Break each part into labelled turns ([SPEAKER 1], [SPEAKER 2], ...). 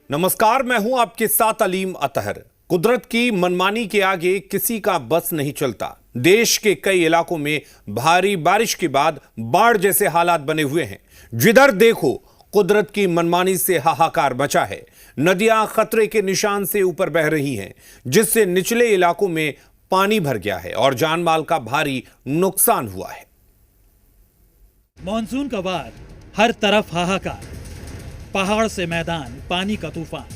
[SPEAKER 1] नमस्कार, मैं हूं आपके साथ अलीम अतहर। कुदरत की मनमानी के आगे किसी का बस नहीं चलता। देश के कई इलाकों में भारी बारिश के बाद बाढ़ जैसे हालात बने हुए हैं। जिधर देखो कुदरत की मनमानी से हाहाकार मचा है। नदियां खतरे के निशान से ऊपर बह रही हैं, जिससे निचले इलाकों में पानी भर गया है और जानमाल का भारी नुकसान हुआ है।
[SPEAKER 2] मॉनसून का वार, हर तरफ हाहाकार, पहाड़ से मैदान, पानी का तूफान,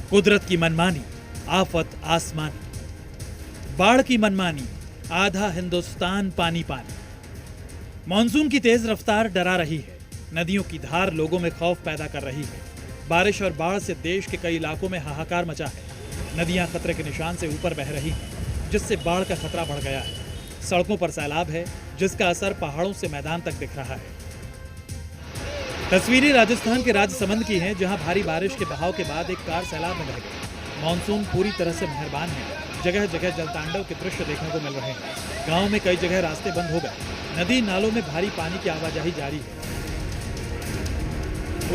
[SPEAKER 2] कुदरत की मनमानी, आफत आसमानी, बाढ़ की मनमानी, आधा हिंदुस्तान पानी पानी। मॉनसून की तेज रफ्तार डरा रही है, नदियों की धार लोगों में खौफ पैदा कर रही है। बारिश और बाढ़ से देश के कई इलाकों में हाहाकार मचा है। नदियां खतरे के निशान से ऊपर बह रही हैं, जिससे बाढ़ का खतरा बढ़ गया है। सड़कों पर सैलाब है, जिसका असर पहाड़ों से मैदान तक दिख रहा है। तस्वीरें राजस्थान के राजसमंद की हैं, जहां भारी बारिश के बहाव के बाद एक कार सैलाब में बह गई। मॉनसून पूरी तरह से मेहरबान है। जगह जगह जलतांडव के दृश्य देखने को मिल रहे हैं। गांव में कई जगह रास्ते बंद हो गए। नदी नालों में भारी पानी की आवाजाही जारी है।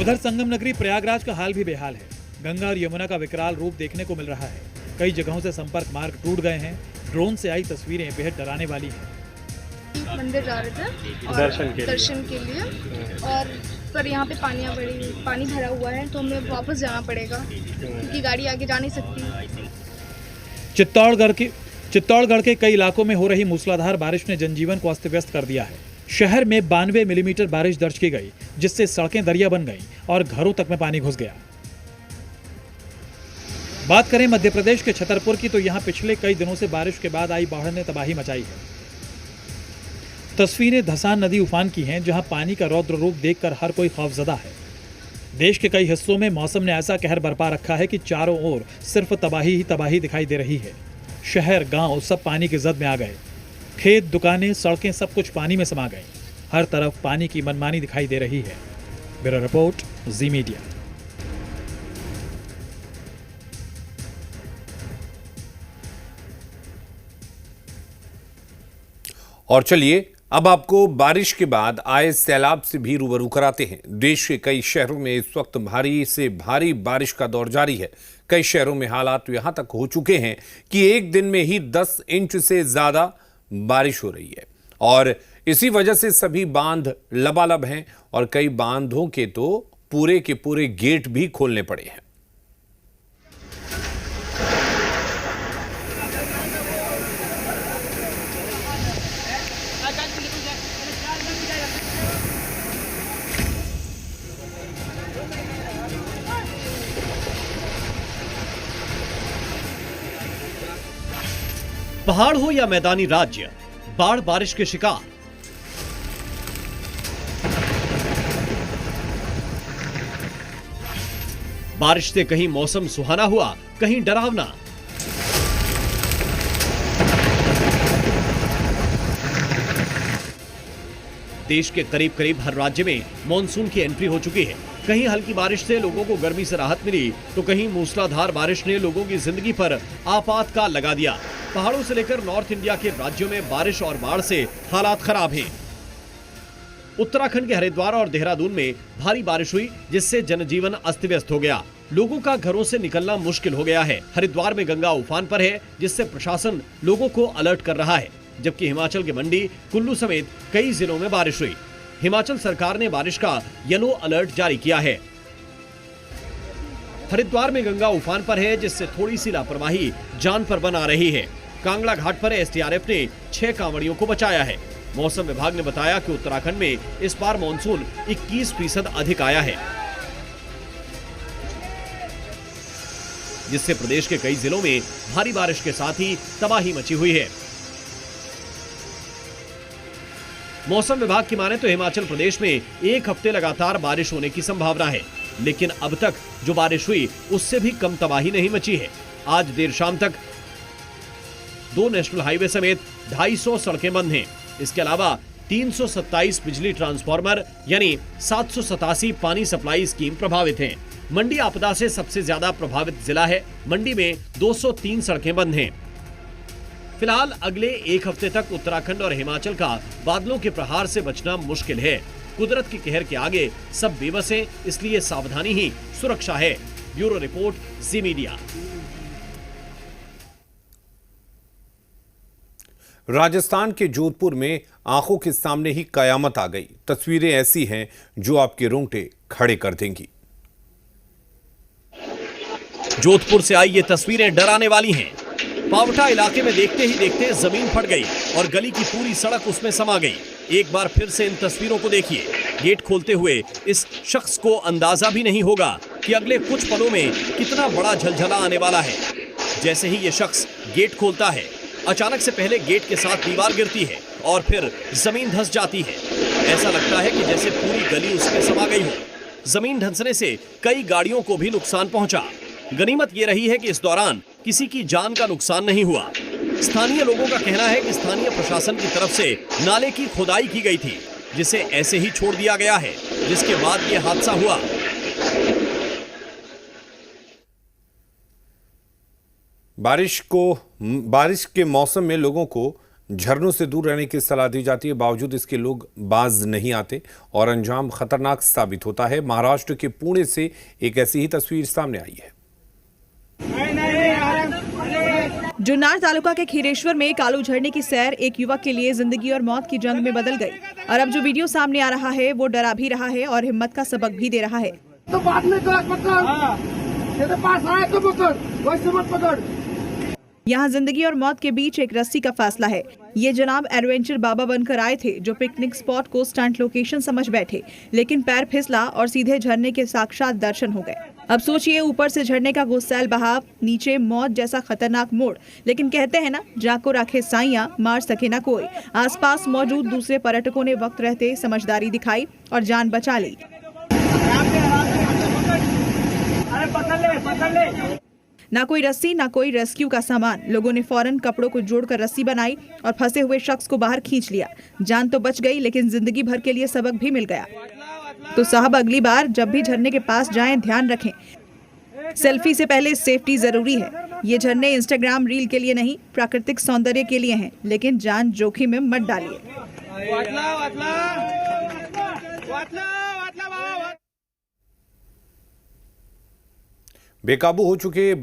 [SPEAKER 2] उधर संगम नगरी प्रयागराज का हाल भी बेहाल है। गंगा और यमुना का विकराल रूप देखने को मिल रहा है। कई जगहों से संपर्क मार्ग टूट गए हैं। ड्रोन से आई तस्वीरें बेहद डराने वाली हैं।
[SPEAKER 3] मंदिर जा रहे थे और दर्शन के लिए और पर यहाँ पे पानी भरा हुआ है, तो हमें वापस जाना पड़ेगा क्योंकि गाड़ी आगे जा नहीं सकती।
[SPEAKER 2] चित्तौड़गढ़ के कई इलाकों में हो रही मूसलाधार बारिश ने जनजीवन को अस्त व्यस्त कर दिया है। शहर में 92 मिलीमीटर बारिश दर्ज की गई, जिससे सड़कें दरिया बन गईं और घरों तक में पानी घुस गया। बात करें मध्य प्रदेश के छतरपुर की, तो यहां पिछले कई दिनों से बारिश के बाद आई बाढ़ ने तबाही मचाई है। तस्वीरें धसान नदी उफान की हैं, जहां पानी का रौद्र रूप देखकर हर कोई खौफजदा है। देश के कई हिस्सों में मौसम ने ऐसा कहर बरपा रखा है कि चारों ओर सिर्फ तबाही ही तबाही दिखाई दे रही है। शहर गांव सब पानी की जद में आ गए। खेत, दुकानें, सड़कें सब कुछ पानी में समा गए। हर तरफ पानी की मनमानी दिखाई दे रही है। ब्यूरो रिपोर्ट, जी मीडिया।
[SPEAKER 1] और चलिए अब आपको बारिश के बाद आए सैलाब से भी रूबरू कराते हैं। देश के कई शहरों में इस वक्त भारी से भारी बारिश का दौर जारी है। कई शहरों में हालात यहां तक हो चुके हैं कि एक दिन में ही 10 इंच से ज्यादा बारिश हो रही है और इसी वजह से सभी बांध लबालब हैं और कई बांधों के तो पूरे के पूरे गेट भी खोलने पड़े हैं।
[SPEAKER 4] पहाड़ हो या मैदानी राज्य, बाढ़ बारिश के शिकार। बारिश से कहीं मौसम सुहाना हुआ, कहीं डरावना। देश के करीब करीब हर राज्य में मॉनसून की एंट्री हो चुकी है। कहीं हल्की बारिश से लोगों को गर्मी से राहत मिली, तो कहीं मूसलाधार बारिश ने लोगों की जिंदगी पर आपातकाल लगा दिया। पहाड़ों से लेकर नॉर्थ इंडिया के राज्यों में बारिश और बाढ़ से हालात खराब हैं। उत्तराखंड के हरिद्वार और देहरादून में भारी बारिश हुई, जिससे जनजीवन अस्त व्यस्त हो गया। लोगों का घरों से निकलना मुश्किल हो गया है। हरिद्वार में गंगा उफान पर है, जिससे प्रशासन लोगों को अलर्ट कर रहा है। जबकि हिमाचल के मंडी, कुल्लू समेत कई जिलों में बारिश हुई। हिमाचल सरकार ने बारिश का येलो अलर्ट जारी किया है। हरिद्वार में गंगा उफान पर है, जिससे थोड़ी सी लापरवाही जान पर बना रही है। कांगड़ा घाट पर एसडीआरएफ ने 6 कांवड़ियों को बचाया है। मौसम विभाग ने बताया कि उत्तराखंड में इस बार मानसून 21% अधिक आया है, जिससे प्रदेश के कई जिलों में भारी बारिश के साथ ही तबाही मची हुई है। मौसम विभाग की माने तो हिमाचल प्रदेश में एक हफ्ते लगातार बारिश होने की संभावना है, लेकिन अब तक जो बारिश हुई उससे भी कम तबाही नहीं मची है। आज देर शाम तक 2 नेशनल हाईवे समेत 250 सड़कें बंद हैं। इसके अलावा 327 बिजली ट्रांसफार्मर यानी 787 पानी सप्लाई स्कीम प्रभावित हैं। मंडी आपदा से सबसे ज्यादा प्रभावित जिला है। मंडी में 203 सड़कें बंद हैं। फिलहाल अगले एक हफ्ते तक उत्तराखंड और हिमाचल का बादलों के प्रहार से बचना मुश्किल है। कुदरत के कहर के आगे सब बेबस हैं, इसलिए सावधानी ही सुरक्षा है। ब्यूरो रिपोर्ट, जी मीडिया।
[SPEAKER 1] राजस्थान के जोधपुर में आंखों के सामने ही कयामत आ गई। तस्वीरें ऐसी हैं जो आपके रोंगटे खड़े कर देंगी।
[SPEAKER 4] जोधपुर से आई ये तस्वीरें डराने वाली हैं। पावटा इलाके में देखते ही देखते जमीन फट गई और गली की पूरी सड़क उसमें समा गई। एक बार फिर से इन तस्वीरों को देखिए। गेट खोलते हुए इस शख्स को अंदाजा भी नहीं होगा कि अगले कुछ पलों में कितना बड़ा झलझला आने वाला है। जैसे ही ये शख्स गेट खोलता है, अचानक से पहले गेट के साथ दीवार गिरती है और फिर जमीन धंस जाती है। ऐसा लगता है कि जैसे पूरी गली उसमें समा गई हो। जमीन धंसने से कई गाड़ियों को भी नुकसान पहुंचा। गनीमत ये रही है कि इस दौरान किसी की जान का नुकसान नहीं हुआ। स्थानीय लोगों का कहना है कि स्थानीय प्रशासन की तरफ से नाले की खुदाई की गई थी, जिसे ऐसे ही छोड़ दिया गया है, जिसके बाद ये हादसा हुआ।
[SPEAKER 1] बारिश के मौसम में लोगों को झरनों से दूर रहने की सलाह दी जाती है। बावजूद इसके लोग बाज नहीं आते और अंजाम खतरनाक साबित होता है। महाराष्ट्र के पुणे से एक ऐसी ही तस्वीर सामने आई है।
[SPEAKER 5] जुन्नर तालुका के खीरेश्वर में कालू झरने की सैर एक युवक के लिए जिंदगी और मौत की जंग में बदल गई। और अब जो वीडियो सामने आ रहा है वो डरा भी रहा है और हिम्मत का सबक भी दे रहा है।
[SPEAKER 6] तो बाद में तेरे पास आए तो पकड़, वैसे मत पकड़।
[SPEAKER 5] यहाँ जिंदगी और मौत के बीच एक रस्सी का फैसला है। ये जनाब एडवेंचर बाबा बनकर आए थे, जो पिकनिक स्पॉट को स्टंट लोकेशन समझ बैठे, लेकिन पैर फिसला और सीधे झरने के साक्षात दर्शन हो गए। अब सोचिए, ऊपर से झरने का गुस्सैल बहाव, नीचे मौत जैसा खतरनाक मोड़। लेकिन कहते हैं ना, जाको राखे साइयां, मार सके ना कोई। आसपास मौजूद दूसरे पर्यटकों ने वक्त रहते समझदारी दिखाई और जान बचा ली। ना कोई रस्सी, ना कोई रेस्क्यू का सामान। लोगों ने फौरन कपड़ों को जोड़कर रस्सी बनाई और फंसे हुए शख्स को बाहर खींच लिया। जान तो बच गई, लेकिन जिंदगी भर के लिए सबक भी मिल गया। तो साहब, अगली बार जब भी झरने के पास जाएं, ध्यान रखें, सेल्फी से पहले सेफ्टी जरूरी है। ये झरने इंस्टाग्राम रील के लिए नहीं, प्राकृतिक सौंदर्य के लिए हैं, लेकिन जान जोखिम में मत डालिए।
[SPEAKER 1] बेकाबू हो चुके